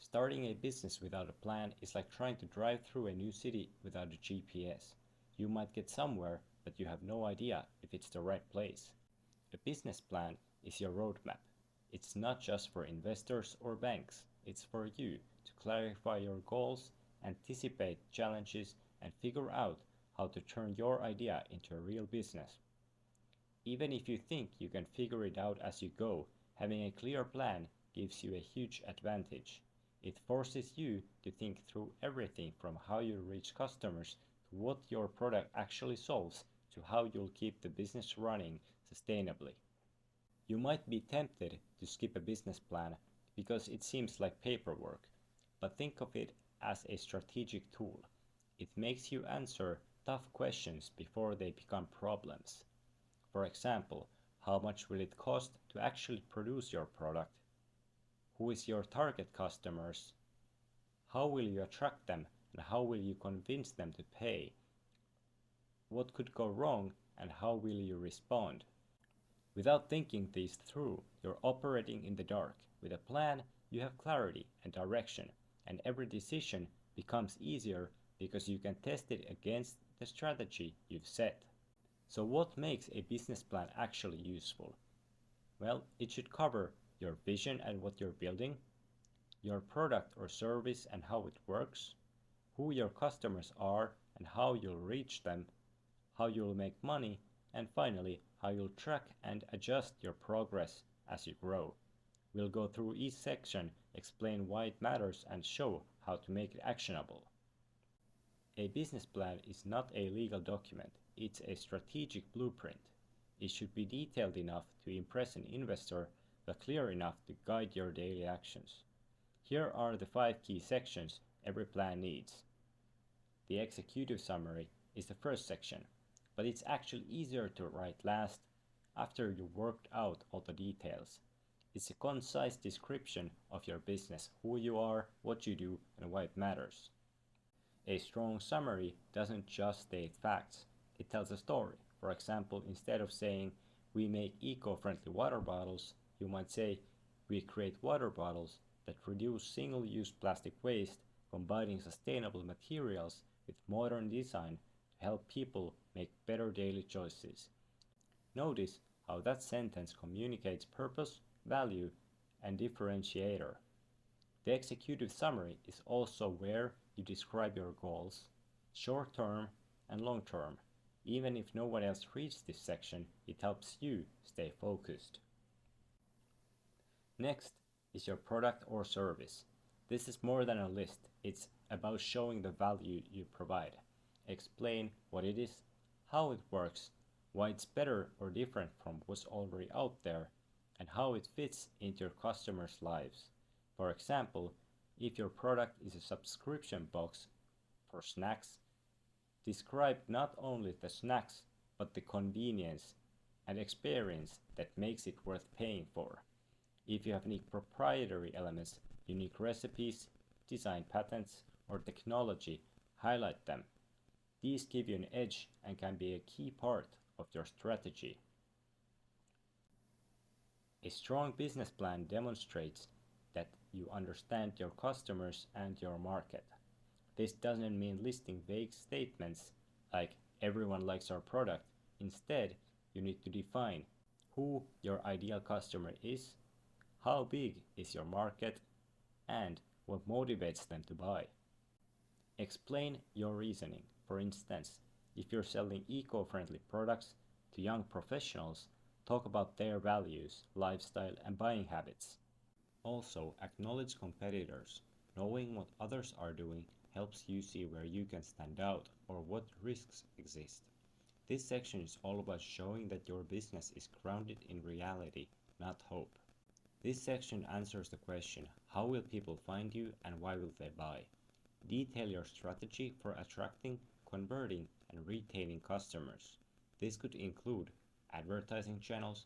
Starting a business without a plan is like trying to drive through a new city without a GPS. You might get somewhere, but you have no idea if it's the right place. A business plan is your roadmap. It's not just for investors or banks, it's for you to clarify your goals, anticipate challenges, and figure out how to turn your idea into a real business. Even if you think you can figure it out as you go, having a clear plan gives you a huge advantage. It forces you to think through everything from how you reach customers to what your product actually solves to how you'll keep the business running sustainably. You might be tempted to skip a business plan because it seems like paperwork, but think of it as a strategic tool. It makes you answer tough questions before they become problems. For example, how much will it cost to actually produce your product? Who is your target customers? How will you attract them and how will you convince them to pay? What could go wrong and how will you respond? Without thinking these through, you're operating in the dark. With a plan, you have clarity and direction, and every decision becomes easier because you can test it against the strategy you've set. So, what makes a business plan actually useful? Well, it should cover your vision and what you're building, your product or service and how it works, who your customers are and how you'll reach them, how you'll make money, and finally, how you'll track and adjust your progress as you grow. We'll go through each section, explain why it matters, and show how to make it actionable. A business plan is not a legal document, it's a strategic blueprint. It should be detailed enough to impress an investor, but clear enough to guide your daily actions. Here are the 5 key sections every plan needs. The executive summary is the first section, but it's actually easier to write last after you've worked out all the details. It's a concise description of your business, who you are, what you do, and why it matters. A strong summary doesn't just state facts, it tells a story. For example, instead of saying, we make eco-friendly water bottles, you might say, we create water bottles that reduce single-use plastic waste, combining sustainable materials with modern design to help people make better daily choices. Notice how that sentence communicates purpose, value, and differentiator. The executive summary is also where you describe your goals, short term and long term. Even if no one else reads this section, it helps you stay focused. Next is your product or service. This is more than a list, it's about showing the value you provide. Explain what it is, how it works, why it's better or different from what's already out there, and how it fits into your customers' lives. For example, if your product is a subscription box for snacks, describe not only the snacks but the convenience and experience that makes it worth paying for. If you have unique proprietary elements, unique recipes, design patents, or technology, highlight them. These give you an edge and can be a key part of your strategy. A strong business plan demonstrates that you understand your customers and your market. This doesn't mean listing vague statements like everyone likes our product. Instead, you need to define who your ideal customer is, how big is your market, and what motivates them to buy. Explain your reasoning. For instance, if you're selling eco-friendly products to young professionals, talk about their values, lifestyle, and buying habits. Also, acknowledge competitors. Knowing what others are doing helps you see where you can stand out or what risks exist. This section is all about showing that your business is grounded in reality, not hope. This section answers the question, how will people find you and why will they buy? Detail your strategy for attracting, converting, and retaining customers. This could include advertising channels,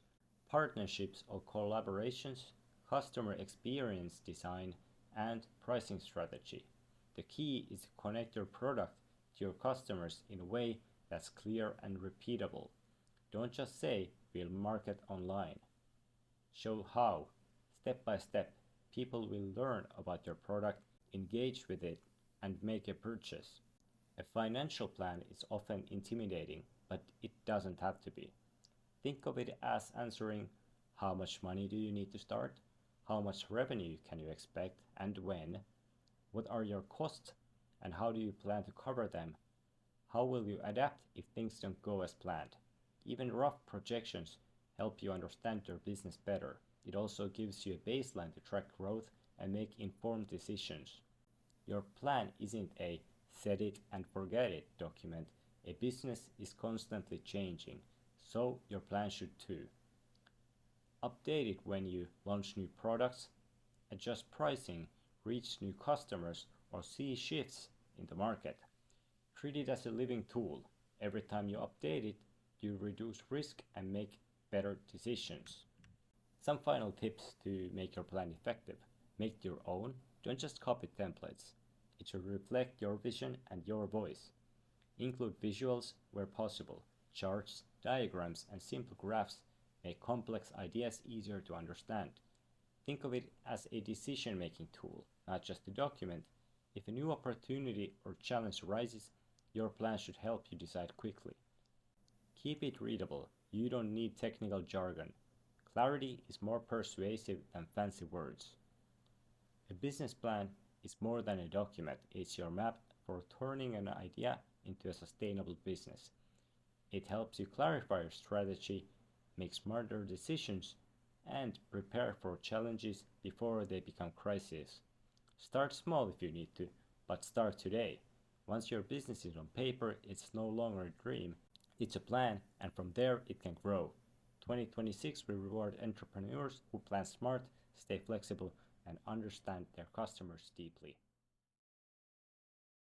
partnerships or collaborations, customer experience design, and pricing strategy. The key is to connect your product to your customers in a way that's clear and repeatable. Don't just say, we'll market online. Show how, step by step, People will learn about your product, engage with it, and make a purchase. A financial plan is often intimidating, but it doesn't have to be. Think of it as answering how much money do you need to start? How much revenue can you expect and when? What are your costs and how do you plan to cover them? How will you adapt if things don't go as planned? Even rough projections help you understand your business better. It also gives you a baseline to track growth and make informed decisions. Your plan isn't a set it and forget it document. A business is constantly changing, so your plan should too. Update it when you launch new products, adjust pricing, reach new customers, or see shifts in the market. Treat it as a living tool. Every time you update it, you reduce risk and make better decisions. Some final tips to make your plan effective. Make it your own. Don't just copy templates. It should reflect your vision and your voice. Include visuals where possible. Charts, diagrams, and simple graphs make complex ideas easier to understand. Think of it as a decision-making tool, not just a document. If a new opportunity or challenge arises, your plan should help you decide quickly. Keep it readable. You don't need technical jargon. Clarity is more persuasive than fancy words. A business plan is more than a document. It's your map for turning an idea into a sustainable business. It helps you clarify your strategy, make smarter decisions, and prepare for challenges before they become crises. Start small if you need to, but start today. Once your business is on paper, it's no longer a dream, it's a plan, and from there it can grow. 2026 will reward entrepreneurs who plan smart, stay flexible, and understand their customers deeply.